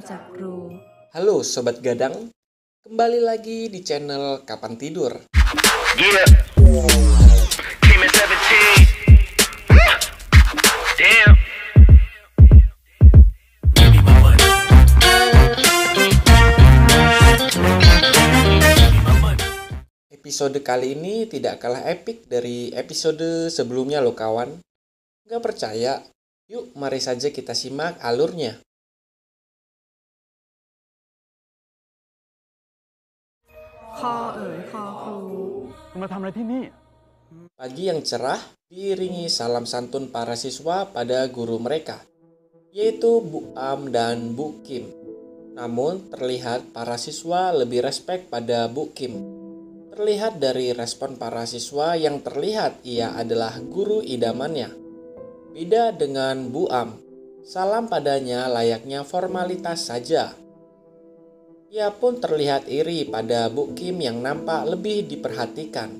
จากครู Halo Sobat Gadang, kembali lagi di channel Kapan Tidur. Yeah. Team at 17. Damn. Episode kali ini tidak kalah epik dari episode sebelumnya loh kawan. Gak percaya? Yuk mari saja kita simak alurnya. Pagi yang cerah diiringi salam santun para siswa pada guru mereka, yaitu Bu Am dan Bu Kim. Namun terlihat para siswa lebih respek pada Bu Kim. Terlihat dari respon para siswa yang terlihat ia adalah guru idamannya. Beda dengan Bu Am, salam padanya layaknya formalitas saja. Ia pun terlihat iri pada Bu Kim yang nampak lebih diperhatikan.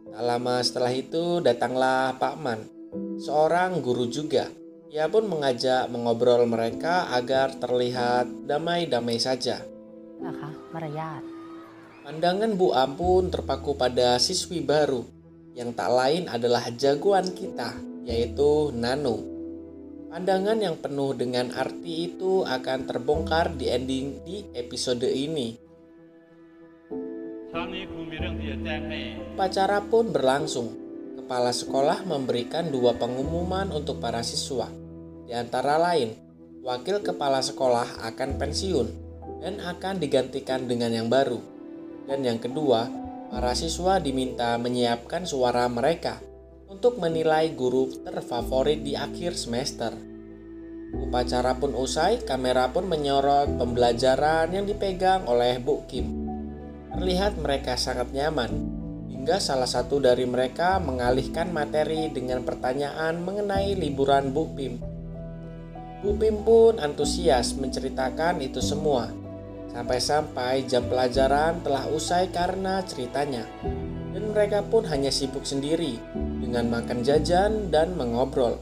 Tak lama setelah itu datanglah Pak Man, seorang guru juga. Ia pun mengajak mengobrol mereka agar terlihat damai-damai saja. Pandangan Bu Am pun terpaku pada siswi baru, yang tak lain adalah jagoan kita, yaitu Nano. Pandangan yang penuh dengan arti itu akan terbongkar di ending di episode ini. Upacara pun berlangsung. Kepala sekolah memberikan 2 pengumuman untuk para siswa. Di antara lain, wakil kepala sekolah akan pensiun dan akan digantikan dengan yang baru. Dan yang kedua, para siswa diminta menyiapkan suara mereka untuk menilai guru terfavorit di akhir semester. Upacara pun usai, kamera pun menyorot pembelajaran yang dipegang oleh Bu Kim. Terlihat mereka sangat nyaman, hingga salah satu dari mereka mengalihkan materi dengan pertanyaan mengenai liburan Bu Pim. Bu Pim pun antusias menceritakan itu semua, sampai-sampai jam pelajaran telah usai karena ceritanya. Dan mereka pun hanya sibuk sendiri dengan makan jajan dan mengobrol.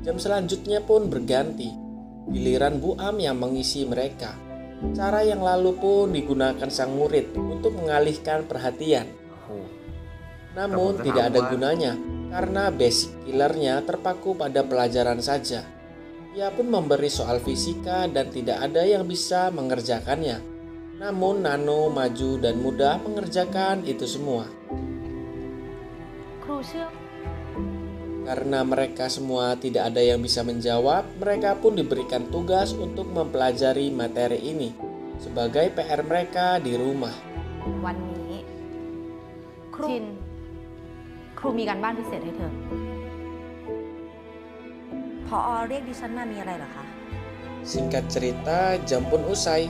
Jam selanjutnya pun berganti, giliran Bu Am yang mengisi mereka. Cara yang lalu pun digunakan sang murid untuk mengalihkan perhatian. Namun tidak ada gunanya karena basic killernya terpaku pada pelajaran saja. Ia pun memberi soal fisika dan tidak ada yang bisa mengerjakannya. Namun Nano maju dan mudah mengerjakan itu semua. Karena mereka semua tidak ada yang bisa menjawab, mereka pun diberikan tugas untuk mempelajari materi ini sebagai PR mereka di rumah. วันนี้ครูมีการบ้านพิเศษให้เธอผอ.เรียกดิฉันมามีอะไรเหรอคะ Singkat cerita, jam pun usai.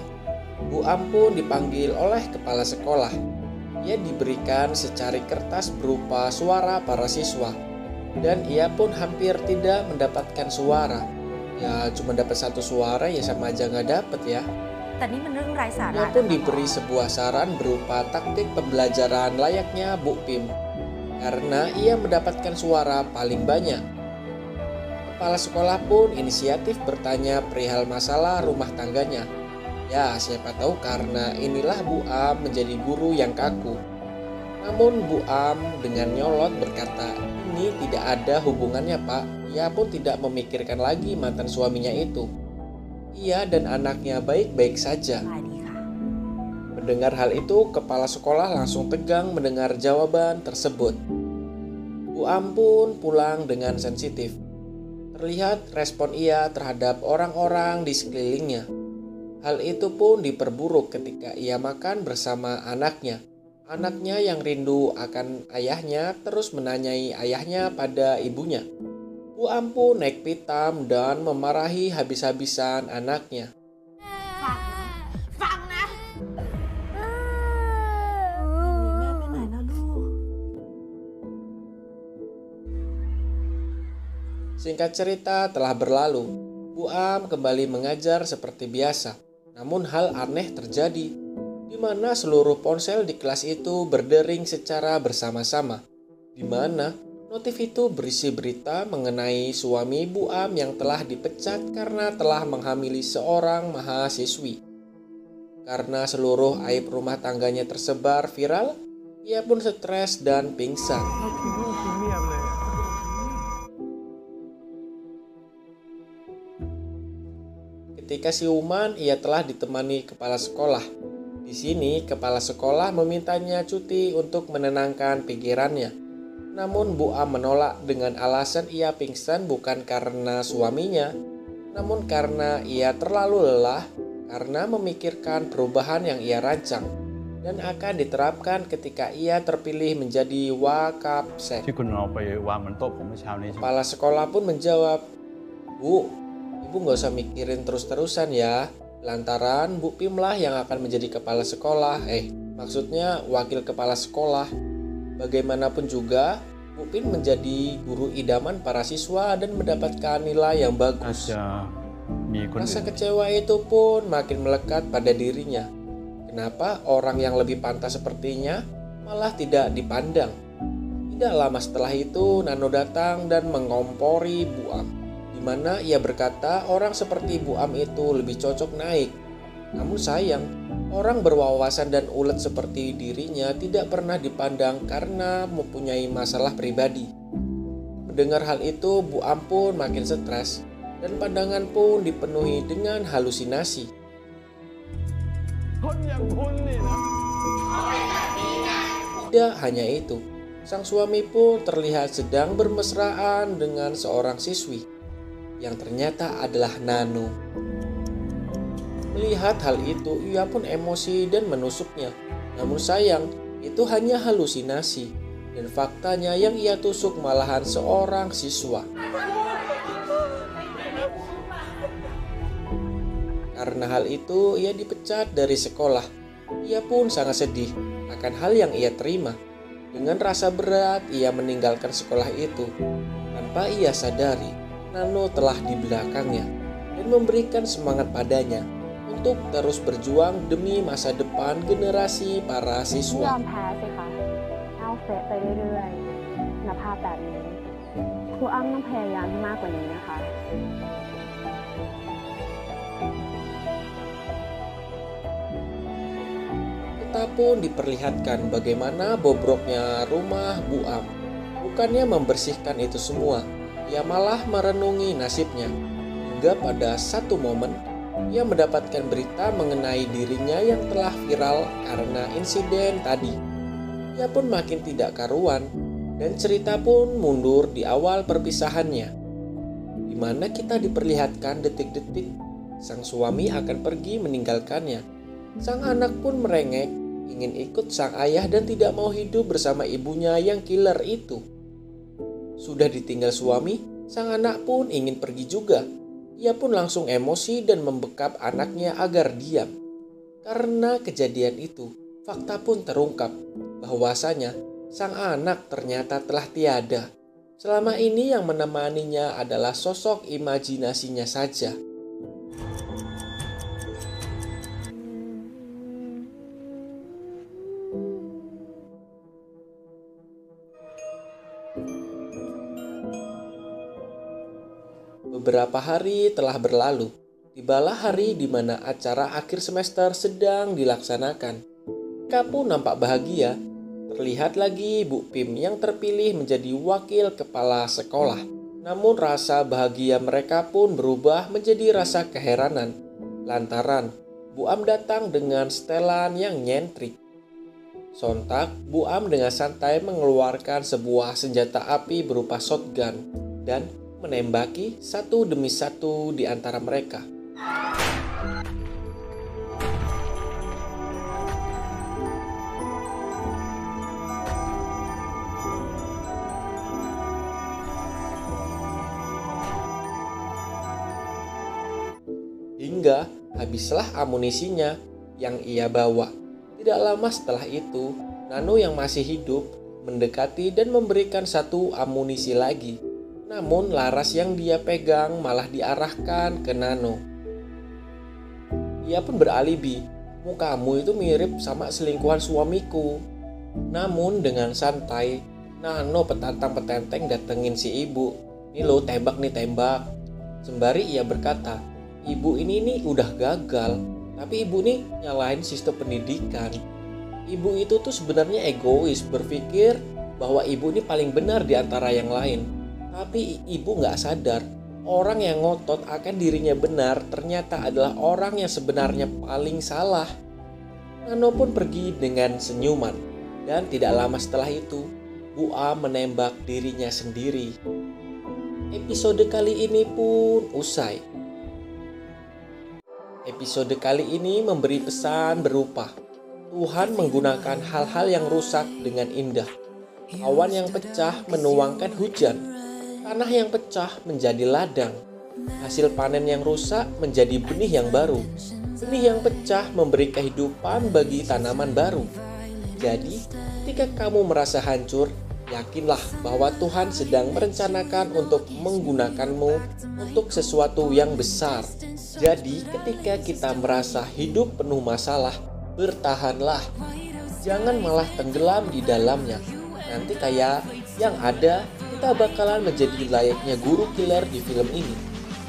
Bu Am pun dipanggil oleh kepala sekolah. Ia diberikan secari kertas berupa suara para siswa. Dan ia pun hampir tidak mendapatkan suara. Ya cuma dapat 1 suara ya sama aja nggak dapet ya. แต่นี่มันเรื่องไร้สาระ Ia pun diberi sebuah saran berupa taktik pembelajaran layaknya Bu Pim. Karena ia mendapatkan suara paling banyak. Kepala sekolah pun inisiatif bertanya perihal masalah rumah tangganya. Ya siapa tahu karena inilah Bu Am menjadi guru yang kaku. Namun Bu Am dengan nyolot berkata, ini tidak ada hubungannya Pak. Ia pun tidak memikirkan lagi mantan suaminya itu. Ia dan anaknya baik-baik saja. Mendengar hal itu, kepala sekolah langsung tegang mendengar jawaban tersebut. Bu Am pun pulang dengan sensitif. Terlihat respon ia terhadap orang-orang di sekelilingnya. Hal itu pun diperburuk ketika ia makan bersama anaknya. Anaknya yang rindu akan ayahnya terus menanyai ayahnya pada ibunya. Bu Am pun naik pitam dan memarahi habis-habisan anaknya. Singkat cerita telah berlalu. Bu Am kembali mengajar seperti biasa. Namun hal aneh terjadi, di mana seluruh ponsel di kelas itu berdering secara bersama-sama. Di mana Notif itu berisi berita mengenai suami Bu Am yang telah dipecat karena telah menghamili seorang mahasiswi. Karena seluruh aib rumah tangganya tersebar viral, ia pun stres dan pingsan. Ketika siuman, ia telah ditemani kepala sekolah. Di sini, kepala sekolah memintanya cuti untuk menenangkan pikirannya. Namun Bu Am menolak dengan alasan ia pingsan bukan karena suaminya, namun karena ia terlalu lelah karena memikirkan perubahan yang ia rancang dan akan diterapkan ketika ia terpilih menjadi Wakapsek. ที่คุณเอาไปวางบนโต๊ะผมเมื่อเช้านี้ใช่ไหม Kepala sekolah pun menjawab, "Bu, Ibu nggak usah mikirin terus-terusan ya, lantaran Bu Pim lah yang akan menjadi kepala sekolah. Maksudnya wakil kepala sekolah. Bagaimanapun juga, Bu Pim menjadi guru idaman para siswa dan mendapatkan nilai yang อาจ bagus." จะมีคน Rasa อื่น kecewa itu pun makin melekat pada dirinya. Kenapa orang yang lebih pantas sepertinya malah tidak dipandang? Tidak lama setelah itu, Nano datang dan mengompori Bu Am, di mana ia berkata orang seperti Bu Am itu lebih cocok naik. Namun sayang, orang berwawasan dan ulet seperti dirinya tidak pernah dipandang karena mempunyai masalah pribadi. Mendengar hal itu, Bu Am pun makin stres dan pandangan pun dipenuhi dengan halusinasi. คนอย่างคุณนี่นะ Tidak hanya itu, sang suami pun terlihat sedang bermesraan dengan seorang siswi yang ternyata adalah Nano. Melihat hal itu, ia pun emosi dan menusuknya. Namun sayang, itu hanya halusinasi dan faktanya yang ia tusuk malahan seorang siswa. Karena hal itu, ia dipecat dari sekolah. Ia pun sangat sedih akan hal yang ia terima. Dengan rasa berat, ia meninggalkan sekolah itu. Tanpa ia sadari, Nano telah di belakangnya dan memberikan semangat padanya untuk terus berjuang demi masa depan generasi para ไม่ยอ siswa. มแพ้สิคะเอาเฟะไปเรื่อยๆคุณภาพแบบนี้ครูอ้ำต้องพยายามให้มากกว่านี้นะคะ Kita pun diperlihatkan bagaimana bobroknya rumah Bu Am. Bukannya membersihkan itu semua, ia malah merenungi nasibnya. Hingga pada satu momen, ia mendapatkan berita mengenai dirinya yang telah viral karena insiden tadi. Ia pun makin tidak karuan, dan cerita pun mundur di awal perpisahannya, di mana kita diperlihatkan detik-detik sang suami akan pergi meninggalkannya. Sang anak pun merengek, ingin ikut sang ayah dan tidak mau hidup bersama ibunya yang killer itu. Sudah ditinggal suami, sang anak pun ingin pergi juga. Ia pun langsung emosi dan membekap anaknya agar diam. Karena kejadian itu, fakta pun terungkap bahwasanya sang anak ternyata telah tiada. Selama ini yang menemaninya adalah sosok imajinasinya saja. Beberapa hari telah berlalu. Tibalah hari di mana acara akhir semester sedang dilaksanakan. Mereka pun nampak bahagia. Terlihat lagi Bu Pim yang terpilih menjadi wakil kepala sekolah. Namun rasa bahagia mereka pun berubah menjadi rasa keheranan. Lantaran Bu Am datang dengan setelan yang nyentrik. Sontak, Bu Am dengan santai mengeluarkan sebuah senjata api berupa shotgun dan menembaki satu demi satu di antara mereka. Hingga habislah amunisinya yang ia bawa. Tidak lama setelah itu, Nano yang masih hidup mendekati dan memberikan satu amunisi lagi. Namun laras yang dia pegang malah diarahkan ke Nano. Ia pun beralibi, "Mukamu itu mirip sama selingkuhan suamiku." Namun dengan santai, Nano petantang-petenteng datengin si ibu. Nih lo tembak nih tembak. Sembari ia berkata, ibu ini nih udah gagal. Tapi ibu nih nyalahin sistem pendidikan. Ibu itu tuh sebenarnya egois, berpikir bahwa ibu ini paling benar di antara yang lain. Tapi ibu gak sadar, orang yang ngotot akan dirinya benar ternyata adalah orang yang sebenarnya paling salah. Nano pun pergi dengan senyuman. Dan tidak lama setelah itu, Bu A menembak dirinya sendiri. Episode kali ini pun usai. Episode kali ini memberi pesan berupa Tuhan menggunakan hal-hal yang rusak dengan indah. Awan yang pecah menuangkan hujan. Tanah yang pecah menjadi ladang. Hasil panen yang rusak menjadi benih yang baru. Benih yang pecah memberi kehidupan bagi tanaman baru. Jadi, ketika kamu merasa hancur, yakinlah bahwa Tuhan sedang merencanakan untuk menggunakanmu untuk sesuatu yang besar. Jadi, ketika kita merasa hidup penuh masalah, bertahanlah. Jangan malah tenggelam di dalamnya. Nanti kayak yang ada, kita bakalan menjadi layaknya guru killer di film ini.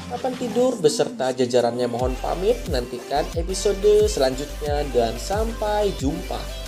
Kapan Tidur beserta jajarannya mohon pamit. Nantikan episode selanjutnya dan sampai jumpa.